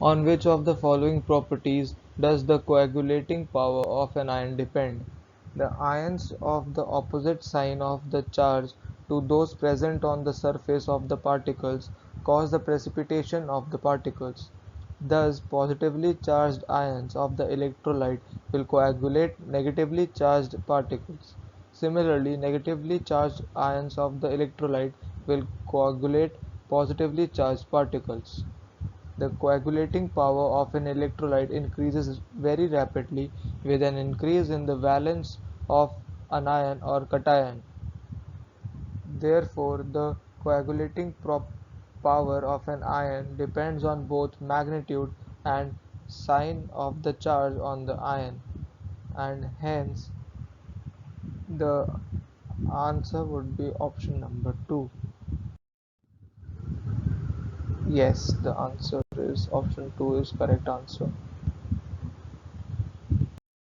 On which of the following properties does the coagulating power of an ion depend? The ions of the opposite sign of the charge to those present on the surface of the particles cause the precipitation of the particles. Thus, positively charged ions of the electrolyte will coagulate negatively charged particles. Similarly, negatively charged ions of the electrolyte will coagulate positively charged particles. The coagulating power of an electrolyte increases very rapidly with an increase in the valence of an ion or cation. Therefore, the coagulating power of an ion depends on both magnitude and sign of the charge on the ion, and hence the answer would be option number 2. Yes, the answer is option 2 is correct answer.